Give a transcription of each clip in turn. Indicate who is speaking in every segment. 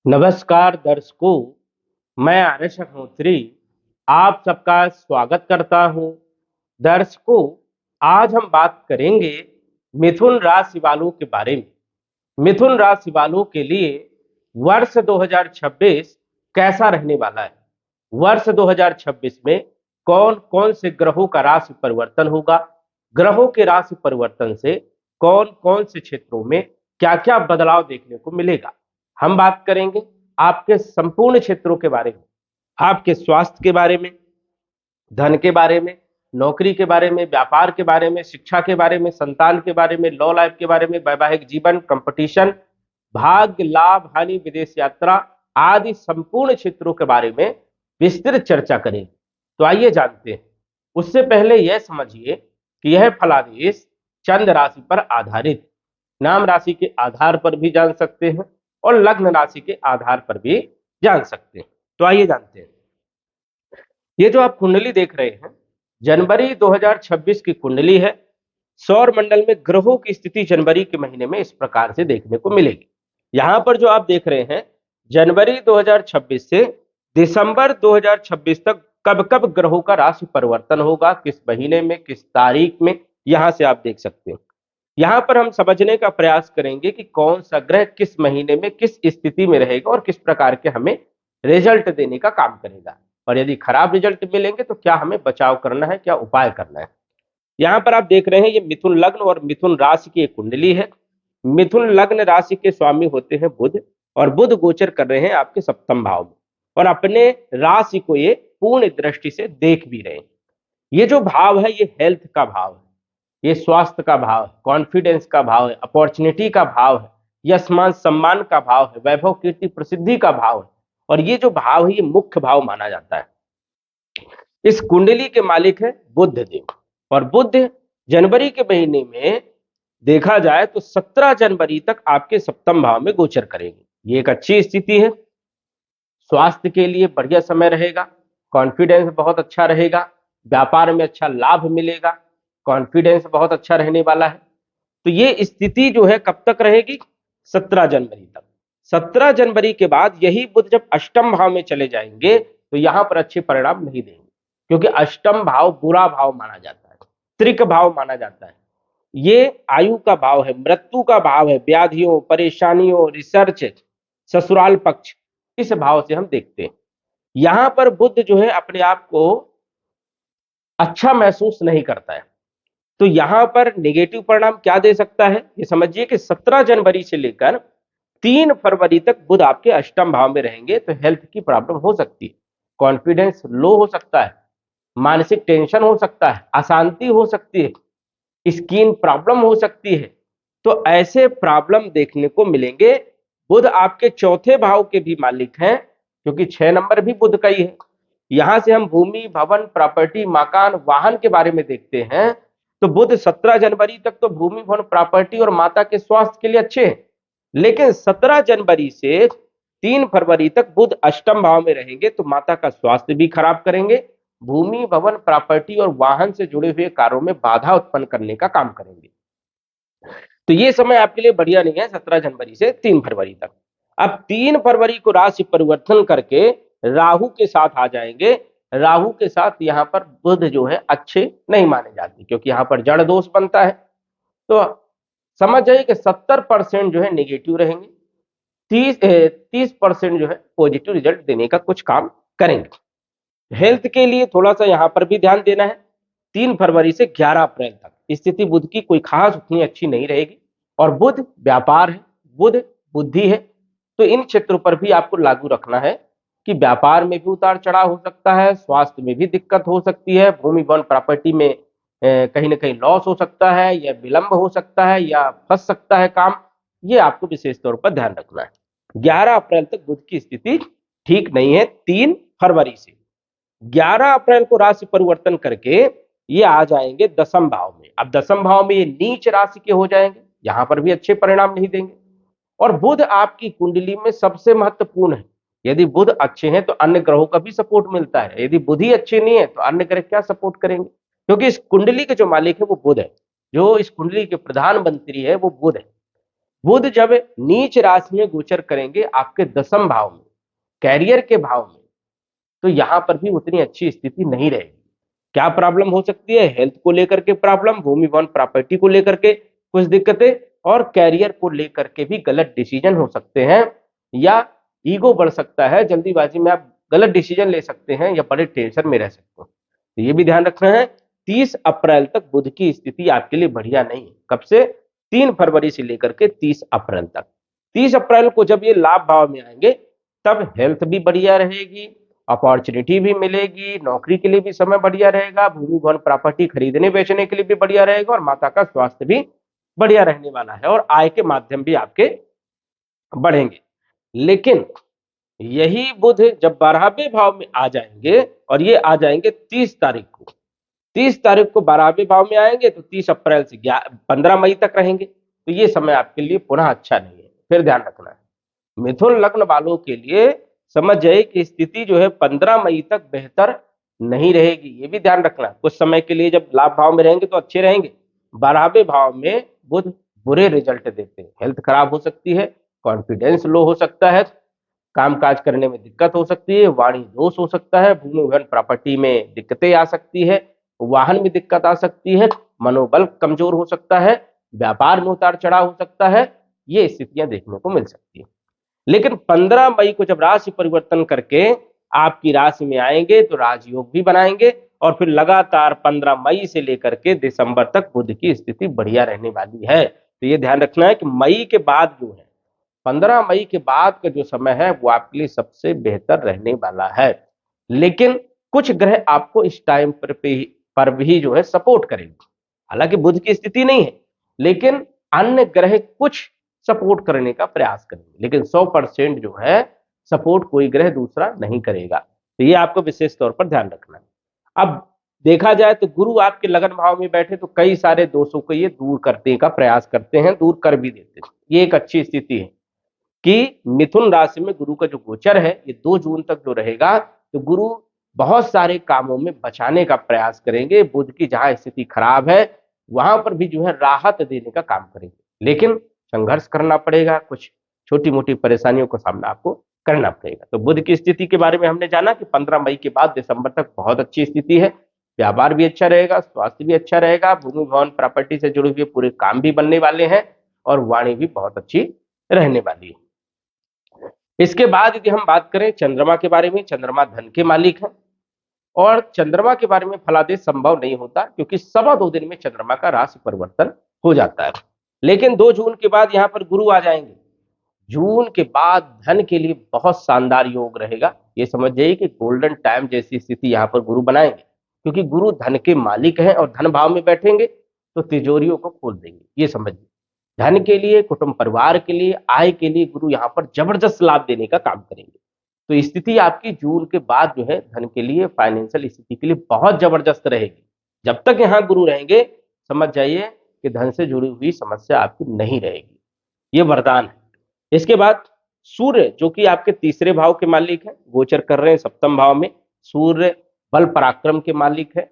Speaker 1: नमस्कार दर्शकों, मैं आर्यश अग्निहोत्री आप सबका स्वागत करता हूं। दर्शकों, आज हम बात करेंगे मिथुन राशि वालों के बारे में। मिथुन राशि वालों के लिए वर्ष 2026 कैसा रहने वाला है। वर्ष 2026 में कौन कौन से ग्रहों का राशि परिवर्तन होगा, ग्रहों के राशि परिवर्तन से कौन कौन से क्षेत्रों में क्या क्या बदलाव देखने को मिलेगा। हम बात करेंगे आपके संपूर्ण क्षेत्रों के बारे में, आपके स्वास्थ्य के बारे में, धन के बारे में, नौकरी के बारे में, व्यापार के बारे में, शिक्षा के बारे में, संतान के बारे में, लव लाइफ के बारे में, वैवाहिक जीवन, कंपटीशन, भाग्य, लाभ, हानि, विदेश यात्रा आदि संपूर्ण क्षेत्रों के बारे में विस्तृत चर्चा करेंगे। तो आइए जानते हैं। उससे पहले यह समझिए कि यह फलादेश चंद्र राशि पर आधारित, नाम राशि के आधार पर भी जान सकते हैं और लग्न राशि के आधार पर भी जान सकते हैं। तो आइए जानते हैं। ये जो आप कुंडली देख रहे हैं, जनवरी 2026 की कुंडली है। सौर मंडल में ग्रहों की स्थिति जनवरी के महीने में इस प्रकार से देखने को मिलेगी। यहां पर जो आप देख रहे हैं, जनवरी 2026 से दिसंबर 2026 तक कब कब ग्रहों का राशि परिवर्तन होगा, किस महीने में, किस तारीख में, यहां से आप देख सकते हैं। यहां पर हम समझने का प्रयास करेंगे कि कौन सा ग्रह किस महीने में किस स्थिति में रहेगा और किस प्रकार के हमें रिजल्ट देने का काम करेगा, और यदि खराब रिजल्ट मिलेंगे तो क्या हमें बचाव करना है, क्या उपाय करना है। यहां पर आप देख रहे हैं, ये मिथुन लग्न और मिथुन राशि की एक कुंडली है। मिथुन लग्न राशि के स्वामी होते हैं बुध, और बुध गोचर कर रहे हैं आपके सप्तम भाव में, और अपने राशि को ये पूर्ण दृष्टि से देख भी रहे हैं। ये जो भाव है, ये हेल्थ का भाव है, ये स्वास्थ्य का भाव है, कॉन्फिडेंस का भाव है, अपॉर्चुनिटी का भाव है, यश मान सम्मान का भाव है, वैभव कीर्ति प्रसिद्धि का भाव है। और ये जो भाव है, ये मुख्य भाव माना जाता है। इस कुंडली के मालिक है बुध देव, और बुध जनवरी के महीने में देखा जाए तो 17 जनवरी तक आपके सप्तम भाव में गोचर करेंगे। ये एक अच्छी स्थिति है। स्वास्थ्य के लिए बढ़िया समय रहेगा, कॉन्फिडेंस बहुत अच्छा रहेगा, व्यापार में अच्छा लाभ मिलेगा, कॉन्फिडेंस बहुत अच्छा रहने वाला है। तो ये स्थिति जो है कब तक रहेगी? 17 जनवरी तक। 17 जनवरी के बाद यही बुध जब अष्टम भाव में चले जाएंगे तो यहां पर अच्छे परिणाम नहीं देंगे, क्योंकि अष्टम भाव बुरा भाव माना जाता है, त्रिक भाव माना जाता है। ये आयु का भाव है, मृत्यु का भाव है, व्याधियों, परेशानियों, रिसर्च, ससुराल पक्ष, इस भाव से हम देखते हैं। यहां पर बुध जो है अपने आप को अच्छा महसूस नहीं करता है। तो यहां पर नेगेटिव परिणाम क्या दे सकता है, ये समझिए कि 17 जनवरी से लेकर 3 फरवरी तक बुध आपके अष्टम भाव में रहेंगे, तो हेल्थ की प्रॉब्लम हो सकती है, कॉन्फिडेंस लो हो सकता है, मानसिक टेंशन हो सकता है, अशांति हो सकती है, स्किन प्रॉब्लम हो सकती है। तो ऐसे प्रॉब्लम देखने को मिलेंगे। बुध आपके चौथे भाव के भी मालिक हैं, क्योंकि 6 नंबर भी बुध का ही है। यहां से हम भूमि, भवन, प्रॉपर्टी, मकान, वाहन के बारे में देखते हैं, तो बुध 17 जनवरी तक तो भूमि, भवन, प्रॉपर्टी और माता के स्वास्थ्य के लिए अच्छे हैं, लेकिन 17 जनवरी से 3 फरवरी तक बुध अष्टम भाव में रहेंगे, तो माता का स्वास्थ्य भी खराब करेंगे, भूमि, भवन, प्रॉपर्टी और वाहन से जुड़े हुए कार्यों में बाधा उत्पन्न करने का काम करेंगे। तो ये समय आपके लिए बढ़िया नहीं है 17 जनवरी से 3 फरवरी तक। अब 3 फरवरी को राशि परिवर्तन करके राहु के साथ आ जाएंगे। राहु के साथ यहाँ पर बुध जो है अच्छे नहीं माने जाते, क्योंकि यहाँ पर जड़ दोष बनता है। तो समझ जाइए कि 70% जो है नेगेटिव रहेंगे, 30% जो है पॉजिटिव रिजल्ट देने का कुछ काम करेंगे। हेल्थ के लिए थोड़ा सा यहाँ पर भी ध्यान देना है। 3 फरवरी से 11 अप्रैल तक स्थिति बुध की कोई खास उतनी अच्छी नहीं रहेगी, और बुध व्यापार है, बुध बुद्धि है, तो इन क्षेत्रों पर भी आपको लागू रखना है कि व्यापार में भी उतार चढ़ाव हो सकता है, स्वास्थ्य में भी दिक्कत हो सकती है, भूमि वन प्रॉपर्टी में कहीं ना कहीं लॉस हो सकता है, या विलंब हो सकता है, या फंस सकता है काम। ये आपको विशेष तौर पर ध्यान रखना है। 11 अप्रैल तक बुध की स्थिति ठीक नहीं है। 3 फरवरी से 11 अप्रैल को राशि परिवर्तन करके ये आ जाएंगे दसम भाव में। अब दसम भाव में ये नीच राशि के हो जाएंगे, यहां पर भी अच्छे परिणाम नहीं देंगे। और बुध आपकी कुंडली में सबसे महत्वपूर्ण है। यदि बुध अच्छे हैं तो अन्य ग्रहों का भी सपोर्ट मिलता है, यदि बुध ही अच्छे नहीं है तो अन्य ग्रह क्या सपोर्ट करेंगे, क्योंकि इस कुंडली के जो मालिक है वो बुध है, जो इस कुंडली के प्रधानमंत्री है वो बुध है। बुध जब नीच राशि में गोचर करेंगे आपके 10वें भाव में, कैरियर के भाव में, तो यहां पर भी उतनी अच्छी स्थिति नहीं रहेगी। क्या प्रॉब्लम हो सकती है? हेल्थ को लेकर के प्रॉब्लम, भूमि भवन प्रॉपर्टी को लेकर के कुछ दिक्कतें, और कैरियर को लेकर के भी गलत डिसीजन हो सकते हैं, या ईगो बढ़ सकता है, जल्दीबाजी में आप गलत डिसीजन ले सकते हैं, या बड़े टेंशन में रह सकते हैं। तो ये भी ध्यान रखना है। 30 अप्रैल तक बुध की स्थिति आपके लिए बढ़िया नहीं है। कब से? 3 फरवरी से लेकर के 30 अप्रैल तक। 30 अप्रैल को जब ये लाभ भाव में आएंगे, तब हेल्थ भी बढ़िया रहेगी, अपॉर्चुनिटी भी मिलेगी, नौकरी के लिए भी समय बढ़िया रहेगा, भूमि भवन प्रॉपर्टी खरीदने बेचने के लिए भी बढ़िया रहेगा, और माता का स्वास्थ्य भी बढ़िया रहने वाला है, और आय के माध्यम भी आपके बढ़ेंगे। लेकिन यही बुध जब 12वें भाव में आ जाएंगे, और ये आ जाएंगे 30 तारीख को, 30 तारीख को 12वें भाव में आएंगे, तो 30 अप्रैल से 15 मई तक रहेंगे। तो ये समय आपके लिए पुनः अच्छा नहीं है। फिर ध्यान रखना है, मिथुन लग्न वालों के लिए समझ जाए कि स्थिति जो है 15 मई तक बेहतर नहीं रहेगी। ये भी ध्यान रखना, कुछ समय के लिए जब लाभ भाव में रहेंगे तो अच्छे रहेंगे, 12वें भाव में बुध बुरे रिजल्ट देते हैं। हेल्थ खराब हो सकती है, कॉन्फिडेंस लो हो सकता है, कामकाज करने में दिक्कत हो सकती है, वाणी दोष हो सकता है, भूमि भवन प्रॉपर्टी में दिक्कतें आ सकती है, वाहन में दिक्कत आ सकती है, मनोबल कमजोर हो सकता है, व्यापार में उतार चढ़ाव हो सकता है। ये स्थितियां देखने को मिल सकती है। लेकिन 15 मई को जब राशि परिवर्तन करके आपकी राशि में आएंगे, तो राजयोग भी बनाएंगे, और फिर लगातार 15 मई से लेकर के दिसंबर तक बुध की स्थिति बढ़िया रहने वाली है। तो ये ध्यान रखना है कि मई के बाद जो है, 15 मई के बाद का जो समय है, वो आपके लिए सबसे बेहतर रहने वाला है। लेकिन कुछ ग्रह आपको इस टाइम पर भी जो है सपोर्ट करेंगे। हालांकि बुध की स्थिति नहीं है, लेकिन अन्य ग्रह कुछ सपोर्ट करने का प्रयास करेंगे, लेकिन 100% जो है सपोर्ट कोई ग्रह दूसरा नहीं करेगा। तो ये आपको विशेष तौर पर ध्यान रखना है। अब देखा जाए तो गुरु आपके लगन भाव में बैठे, तो कई सारे दोषों को ये दूर करने का प्रयास करते हैं, दूर कर भी देते हैं। ये एक अच्छी स्थिति है कि मिथुन राशि में गुरु का जो गोचर है, ये 2 जून तक जो रहेगा, तो गुरु बहुत सारे कामों में बचाने का प्रयास करेंगे। बुध की जहां स्थिति खराब है, वहां पर भी जो है राहत देने का काम करेंगे, लेकिन संघर्ष करना पड़ेगा, कुछ छोटी मोटी परेशानियों का सामना आपको करना पड़ेगा। तो बुध की स्थिति के बारे में हमने जाना कि 15 मई के बाद दिसंबर तक बहुत अच्छी स्थिति है, व्यापार भी अच्छा रहेगा, स्वास्थ्य भी अच्छा रहेगा, भूमि भवन प्रॉपर्टी से जुड़े हुए पूरे काम भी बनने वाले हैं, और वाणी भी बहुत अच्छी रहने वाली है। इसके बाद यदि हम बात करें चंद्रमा के बारे में, चंद्रमा धन के मालिक हैं, और चंद्रमा के बारे में फलादेश संभव नहीं होता, क्योंकि 2.25 दिन में चंद्रमा का राशि परिवर्तन हो जाता है। लेकिन 2 जून के बाद यहां पर गुरु आ जाएंगे। जून के बाद धन के लिए बहुत शानदार योग रहेगा। ये समझ जाइए कि गोल्डन टाइम जैसी स्थिति यहां पर गुरु बनाएंगे, क्योंकि गुरु धन के मालिक हैं, और धन भाव में बैठेंगे तो तिजोरियों को खोल देंगे। ये समझिए, धन के लिए, कुटुंब परिवार के लिए, आय के लिए गुरु यहाँ पर जबरदस्त लाभ देने का काम करेंगे। तो स्थिति आपकी जून के बाद जो है धन के लिए, फाइनेंशियल स्थिति के लिए बहुत जबरदस्त रहेगी। जब तक यहाँ गुरु रहेंगे, समझ जाइए कि धन से जुड़ी हुई समस्या आपकी नहीं रहेगी। ये वरदान है। इसके बाद सूर्य, जो कि आपके 3रे भाव के मालिक हैं, गोचर कर रहे हैं 7वें भाव में। सूर्य बल पराक्रम के मालिक है,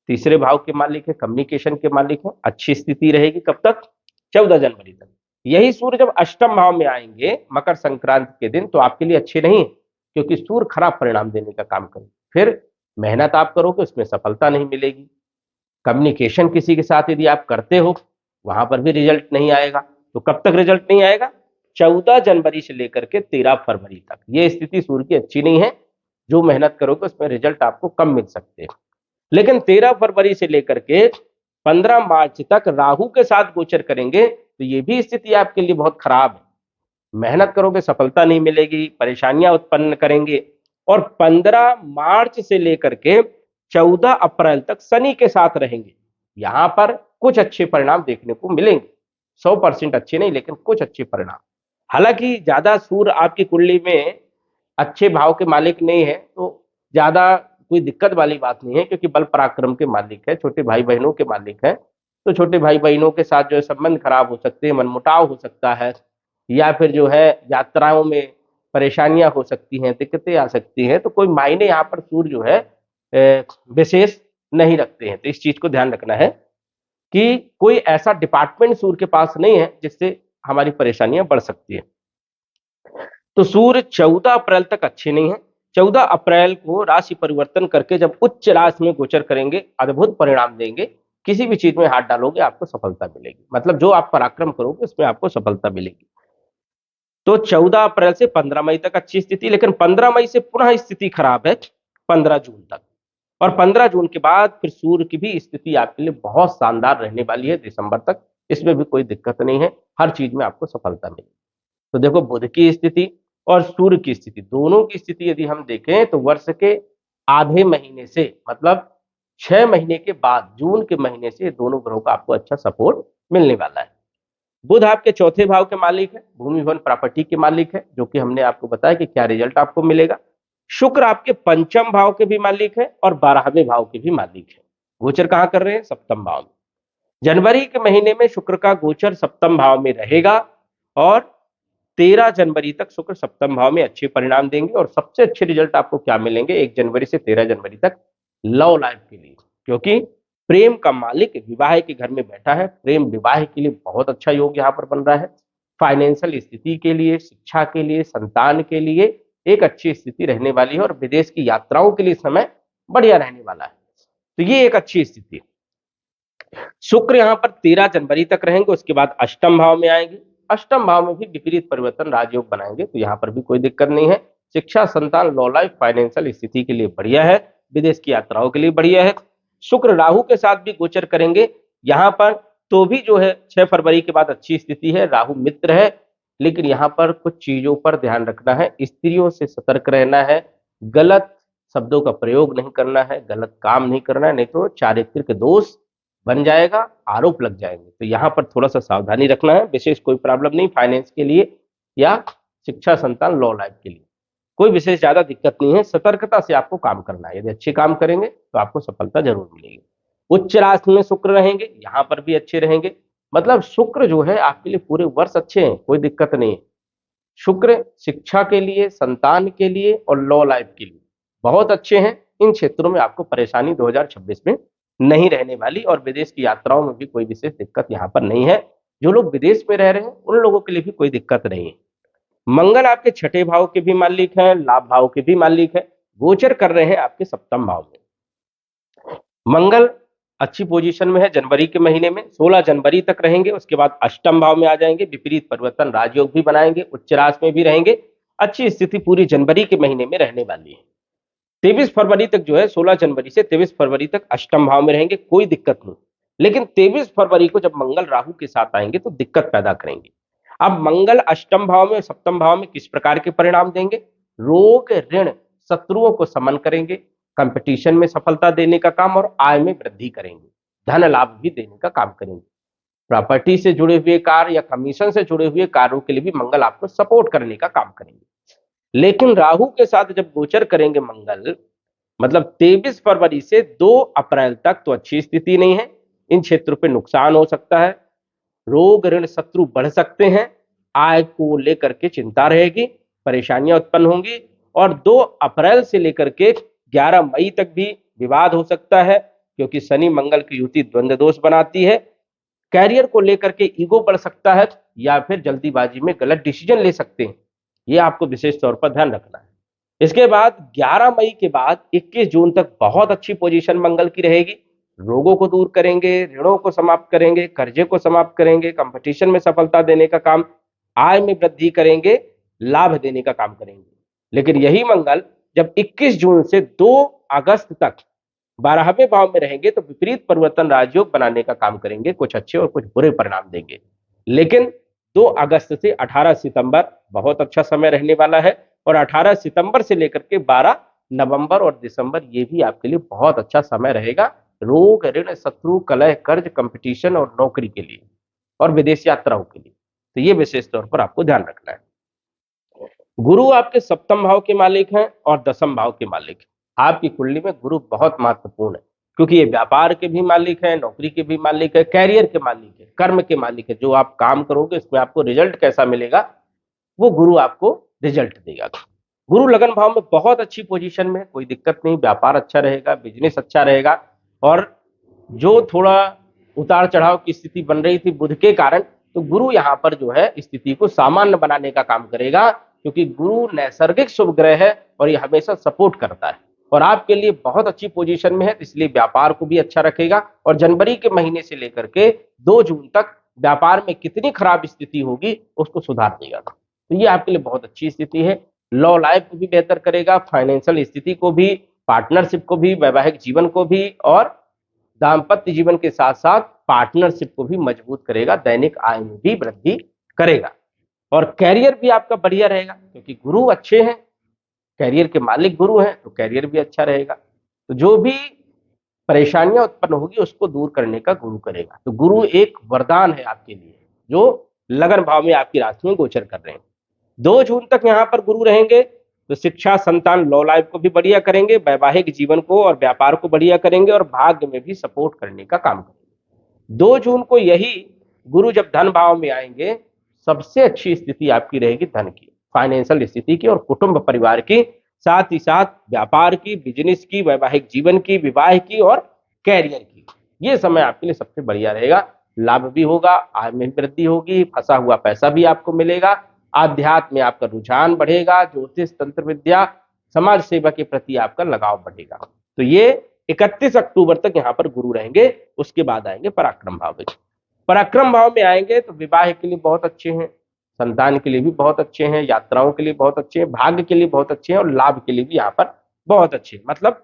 Speaker 1: 3रे भाव के मालिक है, कम्युनिकेशन के मालिक है। अच्छी स्थिति रहेगी कब तक? 14 जनवरी तक। यही सूर्य जब 8वें भाव में आएंगे मकर संक्रांति के दिन, तो आपके लिए अच्छे नहीं है, क्योंकि सूर्य खराब परिणाम देने का काम करेंगे। फिर मेहनत आप करोगे, उसमें सफलता नहीं मिलेगी। कम्युनिकेशन किसी के साथ यदि आप करते हो, वहां पर भी रिजल्ट नहीं आएगा। तो कब तक रिजल्ट नहीं आएगा? 14 जनवरी से लेकर के 13 फरवरी तक। ये स्थिति सूर्य की अच्छी नहीं है। जो मेहनत करोगे उसमें रिजल्ट आपको कम मिल सकते हैं। लेकिन 13 फरवरी से लेकर के 15 मार्च तक राहु के साथ गोचर करेंगे, तो ये भी स्थिति आपके लिए बहुत खराब है। मेहनत करोगे, सफलता नहीं मिलेगी, परेशानियां उत्पन्न करेंगे। और 15 मार्च से लेकर के 14 अप्रैल तक शनि के साथ रहेंगे। यहां पर कुछ अच्छे परिणाम देखने को मिलेंगे, 100% अच्छे नहीं, लेकिन कुछ अच्छे परिणाम। हालांकि ज्यादा सूर्य आपकी कुंडली में अच्छे भाव के मालिक नहीं है, तो ज्यादा कोई दिक्कत वाली बात नहीं है, क्योंकि बल पराक्रम के मालिक है, छोटे भाई बहनों के मालिक है। तो छोटे भाई बहनों के साथ जो है संबंध खराब हो सकते हैं, मनमुटाव हो सकता है, या फिर जो है यात्राओं में परेशानियां हो सकती हैं, दिक्कतें आ सकती हैं। तो कोई मायने यहाँ पर सूर्य जो है विशेष नहीं रखते हैं। तो इस चीज को ध्यान रखना है कि कोई ऐसा डिपार्टमेंट सूर्य के पास नहीं है जिससे हमारी परेशानियां बढ़ सकती है। तो सूर्य 14 अप्रैल तक अच्छे नहीं है। 14 अप्रैल को राशि परिवर्तन करके जब उच्च राशि में गोचर करेंगे, अद्भुत परिणाम देंगे। किसी भी चीज में हाथ डालोगे आपको सफलता मिलेगी, मतलब जो आप पराक्रम करोगे उसमें आपको सफलता मिलेगी। तो 14 अप्रैल से 15 मई तक अच्छी स्थिति, लेकिन 15 मई से पुनः स्थिति खराब है 15 जून तक। और 15 जून के बाद फिर सूर्य की भी स्थिति आपके लिए बहुत शानदार रहने वाली है दिसंबर तक। इसमें भी कोई दिक्कत नहीं है, हर चीज में आपको सफलता मिलेगी। तो देखो, बुध की स्थिति और सूर्य की स्थिति, दोनों की स्थिति यदि हम देखें तो वर्ष के आधे महीने से, मतलब 6 महीने के बाद जून के महीने से दोनों ग्रहों का आपको अच्छा सपोर्ट मिलने वाला है। बुध आपके चौथे भाव के मालिक है, भूमि भवन प्रॉपर्टी के मालिक है, जो कि हमने आपको बताया कि क्या रिजल्ट आपको मिलेगा। शुक्र आपके पंचम भाव के भी मालिक है और 12वें भाव के भी मालिक है। गोचर कहां कर रहे हैं? सप्तम भाव में। जनवरी के महीने में शुक्र का गोचर सप्तम भाव में रहेगा और 13 जनवरी तक शुक्र सप्तम भाव में अच्छे परिणाम देंगे। और सबसे अच्छे रिजल्ट आपको क्या मिलेंगे 1 जनवरी से 13 जनवरी तक? लव लाइफ के लिए, क्योंकि प्रेम का मालिक विवाह के घर में बैठा है। प्रेम विवाह के लिए बहुत अच्छा योग यहाँ पर बन रहा है। फाइनेंशियल स्थिति के लिए, शिक्षा के लिए, संतान के लिए एक अच्छी स्थिति रहने वाली है और विदेश की यात्राओं के लिए समय बढ़िया रहने वाला है। तो ये एक अच्छी स्थिति। शुक्र यहाँ पर 13 जनवरी तक रहेंगे, उसके बाद अष्टम भाव में आएंगे। अष्टम भाव में भी विपरीत परिवर्तन राजयोग बनाएंगे, तो यहाँ पर भी कोई दिक्कत नहीं है। शिक्षा, संतान, लॉ लाइफ, फाइनेंशियल स्थिति के लिए बढ़िया है, विदेश की यात्राओं के लिए बढ़िया है। शुक्र राहु के साथ भी गोचर करेंगे यहाँ पर, तो भी जो है 6 फरवरी के बाद अच्छी स्थिति है। राहु मित्र है, लेकिन यहाँ पर कुछ चीजों पर ध्यान रखना है, स्त्रियों से सतर्क रहना है, गलत शब्दों का प्रयोग नहीं करना है, गलत काम नहीं करना है, नहीं तो चारित्रिक दोष बन जाएगा, आरोप लग जाएंगे। तो यहाँ पर थोड़ा सा सावधानी रखना है। विशेष कोई प्रॉब्लम नहीं, फाइनेंस के लिए या शिक्षा, संतान, लॉ लाइफ के लिए कोई विशेष ज्यादा दिक्कत नहीं है। सतर्कता से आपको काम करना है, यदि अच्छे काम करेंगे तो आपको सफलता जरूर मिलेगी। उच्च राशि में शुक्र रहेंगे, यहाँ पर भी अच्छे रहेंगे। मतलब शुक्र जो है आपके लिए पूरे वर्ष अच्छे हैं, कोई दिक्कत नहीं है। शुक्र शिक्षा के लिए, संतान के लिए और लॉ लाइफ के लिए बहुत अच्छे हैं। इन क्षेत्रों में आपको परेशानी 2026 में नहीं रहने वाली और विदेश की यात्राओं में भी कोई विशेष दिक्कत यहाँ पर नहीं है। जो लोग विदेश में रह रहे हैं उन लोगों के लिए भी कोई दिक्कत नहीं है। मंगल आपके छठे भाव के भी मालिक हैं, लाभ भाव के भी मालिक है, गोचर कर रहे हैं आपके सप्तम भाव में। मंगल अच्छी पोजीशन में है जनवरी के महीने में, 16 जनवरी तक रहेंगे, उसके बाद अष्टम भाव में आ जाएंगे। विपरीत परिवर्तन राजयोग भी बनाएंगे, उच्च राशि में भी रहेंगे। अच्छी स्थिति पूरी जनवरी के महीने में रहने वाली है। 23 फरवरी तक जो है, 16 जनवरी से 23 फरवरी तक अष्टम भाव में रहेंगे, कोई दिक्कत नहीं। लेकिन 23 फरवरी को जब मंगल राहु के साथ आएंगे तो दिक्कत पैदा करेंगे। अब मंगल अष्टम भाव में, सप्तम भाव में किस प्रकार के परिणाम देंगे? रोग, ऋण, शत्रुओं को समन करेंगे, कंपटीशन में सफलता देने का काम और आय में वृद्धि करेंगे, धन लाभ भी देने का काम करेंगे। प्रॉपर्टी से जुड़े हुए कार्य या कमीशन से जुड़े हुए कार्यों के लिए भी मंगल आपको सपोर्ट करने का काम करेंगे। लेकिन राहु के साथ जब गोचर करेंगे मंगल, मतलब 23 फरवरी से 2 अप्रैल तक, तो अच्छी स्थिति नहीं है। इन क्षेत्रों पे नुकसान हो सकता है, रोग, ऋण, शत्रु बढ़ सकते हैं, आय को लेकर के चिंता रहेगी, परेशानियां उत्पन्न होंगी। और 2 अप्रैल से लेकर के 11 मई तक भी विवाद हो सकता है, क्योंकि शनि मंगल की युति द्वंद्व दोष बनाती है। कैरियर को लेकर के ईगो बढ़ सकता है या फिर जल्दीबाजी में गलत डिसीजन ले सकते हैं, ये आपको विशेष तौर पर ध्यान रखना है। इसके बाद 11 मई के बाद 21 जून तक बहुत अच्छी पोजीशन मंगल की रहेगी। रोगों को दूर करेंगे, ऋणों को समाप्त करेंगे, कर्जे को समाप्त करेंगे, कंपटीशन में सफलता देने का काम, आय में वृद्धि करेंगे, लाभ देने का काम करेंगे। लेकिन यही मंगल जब 21 जून से 2 अगस्त तक 12वें भाव में रहेंगे तो विपरीत परिवर्तन राजयोग बनाने का काम करेंगे, कुछ अच्छे और कुछ बुरे परिणाम देंगे। लेकिन 2 अगस्त से 18 सितंबर बहुत अच्छा समय रहने वाला है और 18 सितंबर से लेकर के 12 नवंबर और दिसंबर ये भी आपके लिए बहुत अच्छा समय रहेगा, रोग, ऋण, शत्रु, कलह, कर्ज, कंपटीशन और नौकरी के लिए और विदेश यात्राओं के लिए। तो ये विशेष तौर पर आपको ध्यान रखना है। गुरु आपके सप्तम भाव के मालिक हैं और दसम भाव के मालिक हैं। आपकी कुंडली में गुरु बहुत महत्वपूर्ण है, क्योंकि ये व्यापार के भी मालिक है, नौकरी के भी मालिक है, कैरियर के मालिक है, कर्म के मालिक है। जो आप काम करोगे इसमें आपको रिजल्ट कैसा मिलेगा, वो गुरु आपको रिजल्ट देगा। गुरु लगन भाव में बहुत अच्छी पोजीशन में, कोई दिक्कत नहीं, व्यापार अच्छा रहेगा, बिजनेस अच्छा रहेगा। और जो थोड़ा उतार चढ़ाव की स्थिति बन रही थी बुध के कारण, तो गुरु यहाँ पर जो है स्थिति को सामान्य बनाने का काम करेगा, क्योंकि गुरु नैसर्गिक शुभ ग्रह है और ये हमेशा सपोर्ट करता है और आपके लिए बहुत अच्छी पोजीशन में है, तो इसलिए व्यापार को भी अच्छा रखेगा। और जनवरी के महीने से लेकर के 2 जून तक व्यापार में कितनी खराब स्थिति होगी उसको सुधार देगा। तो ये आपके लिए बहुत अच्छी स्थिति है। लव लाइफ को भी बेहतर करेगा, फाइनेंशियल स्थिति को भी, पार्टनरशिप को भी, वैवाहिक जीवन को भी और दाम्पत्य जीवन के साथ साथ पार्टनरशिप को भी मजबूत करेगा, दैनिक आय में भी वृद्धि करेगा। और कैरियर भी आपका बढ़िया रहेगा, क्योंकि गुरु अच्छे हैं, कैरियर के मालिक गुरु हैं, तो कैरियर भी अच्छा रहेगा। तो जो भी परेशानियां उत्पन्न होगी उसको दूर करने का गुरु करेगा। तो गुरु एक वरदान है आपके लिए, जो लगन भाव में आपकी राशि में गोचर कर रहे हैं। 2 जून तक यहाँ पर गुरु रहेंगे, तो शिक्षा, संतान, लव लाइफ को भी बढ़िया करेंगे, वैवाहिक जीवन को और व्यापार को बढ़िया करेंगे और भाग्य में भी सपोर्ट करने का काम करेंगे। 2 जून को यही गुरु जब धन भाव में आएंगे, सबसे अच्छी स्थिति आपकी रहेगी धन की, फाइनेंशियल स्थिति की और कुटुंब परिवार की, साथ ही साथ व्यापार की, बिजनेस की, वैवाहिक जीवन की, विवाह की और कैरियर की। ये समय आपके लिए सबसे बढ़िया रहेगा। लाभ भी होगा, आय में वृद्धि होगी, फंसा हुआ पैसा भी आपको मिलेगा, आध्यात्म में आपका रुझान बढ़ेगा, ज्योतिष, तंत्र विद्या, समाज सेवा के प्रति आपका लगाव बढ़ेगा। तो ये 31 अक्टूबर तक यहाँ पर गुरु रहेंगे। उसके बाद आएंगे पराक्रम भाव में। पराक्रम भाव में आएंगे तो विवाह के लिए बहुत अच्छे हैं, संतान के लिए भी बहुत अच्छे हैं, यात्राओं के लिए बहुत अच्छे हैं, भाग्य के लिए बहुत अच्छे हैं और लाभ के लिए भी यहाँ पर बहुत अच्छे हैं। मतलब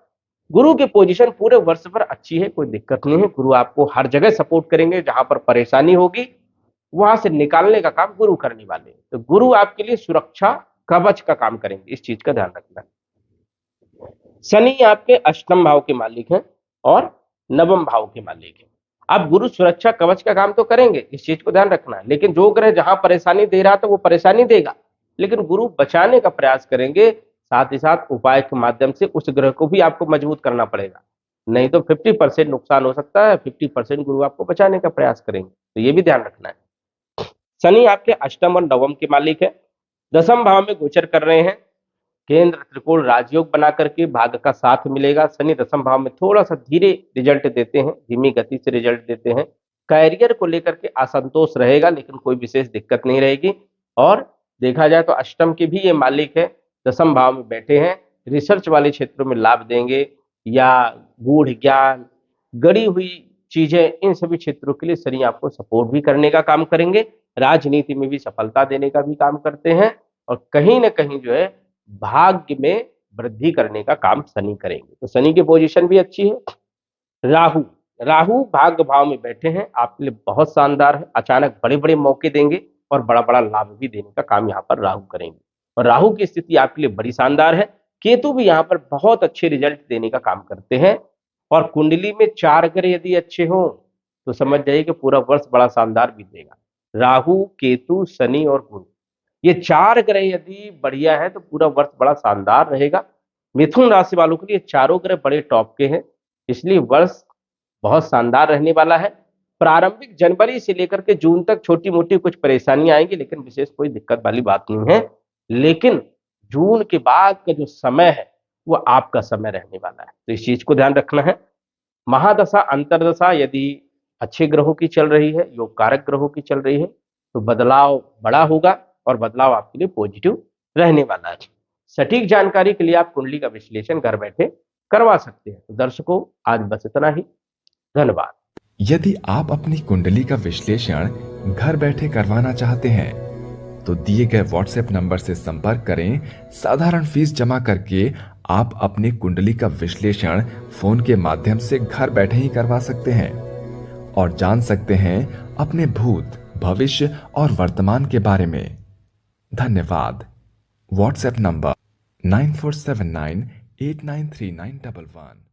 Speaker 1: गुरु की पोजीशन पूरे वर्ष भर अच्छी है, कोई दिक्कत नहीं है। गुरु आपको हर जगह सपोर्ट करेंगे, जहां पर परेशानी होगी वहां से निकालने का काम गुरु करने वाले हैं। तो गुरु आपके लिए सुरक्षा कवच का काम करेंगे, इस चीज का ध्यान रखना। शनि आपके अष्टम भाव के मालिक हैं और नवम भाव के मालिक हैं। अब गुरु सुरक्षा कवच का काम तो करेंगे, इस चीज को ध्यान रखना है। लेकिन जो ग्रह जहां परेशानी दे रहा था वो परेशानी देगा, लेकिन गुरु बचाने का प्रयास करेंगे। साथ ही साथ उपाय के माध्यम से उस ग्रह को भी आपको मजबूत करना पड़ेगा, नहीं तो 50% नुकसान हो सकता है, 50% गुरु आपको बचाने का प्रयास करेंगे। तो ये भी ध्यान रखना है। शनि आपके अष्टम और नवम के मालिक है, दसम भाव में गोचर कर रहे हैं। केंद्र त्रिकोण राजयोग बना करके भाग्य का साथ मिलेगा। शनि दसम भाव में थोड़ा सा धीरे रिजल्ट देते हैं, धीमी गति से रिजल्ट देते हैं। कैरियर को लेकर के असंतोष रहेगा, लेकिन कोई विशेष दिक्कत नहीं रहेगी। और देखा जाए तो अष्टम के भी ये मालिक है, दसम भाव में बैठे हैं। रिसर्च वाले क्षेत्रों में लाभ देंगे, या गूढ़ ज्ञान, गड़ी हुई चीजें, इन सभी क्षेत्रों के लिए शनि आपको सपोर्ट भी करने का काम करेंगे। राजनीति में भी सफलता देने का भी काम करते हैं और कहीं ना कहीं जो है भाग्य में वृद्धि करने का काम शनि करेंगे। तो शनि की पोजीशन भी अच्छी है। राहु, राहु भाग्य भाव में बैठे हैं, आपके लिए बहुत शानदार है। अचानक बड़े बड़े मौके देंगे और बड़ा बड़ा लाभ भी देने का काम यहाँ पर राहु करेंगे। और राहु की स्थिति आपके लिए बड़ी शानदार है। केतु भी यहाँ पर बहुत अच्छे रिजल्ट देने का काम करते हैं। और कुंडली में 4 ग्रह यदि अच्छे हो तो समझ जाइए कि पूरा वर्ष बड़ा शानदार बीतेगा। राहु, केतु, शनि और गुरु, ये 4 ग्रह यदि बढ़िया है तो पूरा वर्ष बड़ा शानदार रहेगा। मिथुन राशि वालों के लिए चारों ग्रह बड़े टॉप के हैं, इसलिए वर्ष बहुत शानदार रहने वाला है। प्रारंभिक जनवरी से लेकर के जून तक छोटी मोटी कुछ परेशानियां आएंगी, लेकिन विशेष कोई दिक्कत वाली बात नहीं है। लेकिन जून के बाद का जो समय है वो आपका समय रहने वाला है, तो इस चीज को ध्यान रखना है। महादशा, अंतरदशा यदि अच्छे ग्रहों की चल रही है, योग कारक ग्रहों की चल रही है, तो बदलाव बड़ा होगा और बदलाव आपके लिए पॉजिटिव रहने वाला है। सटीक जानकारी के लिए आप कुंडली का विश्लेषण घर बैठे करवा सकते हैं। तो दर्शकों, आज बस इतना ही। धन्यवाद।
Speaker 2: यदि आप अपनी कुंडली का विश्लेषण घर बैठे करवाना चाहते हैं तो दिए गए व्हाट्सएप नंबर से संपर्क करें। साधारण फीस जमा करके आप अपनी कुंडली का विश्लेषण फोन के माध्यम से घर बैठे ही करवा सकते हैं और जान सकते हैं अपने भूत, भविष्य और वर्तमान के बारे में। धन्यवाद। WhatsApp number 9479893911।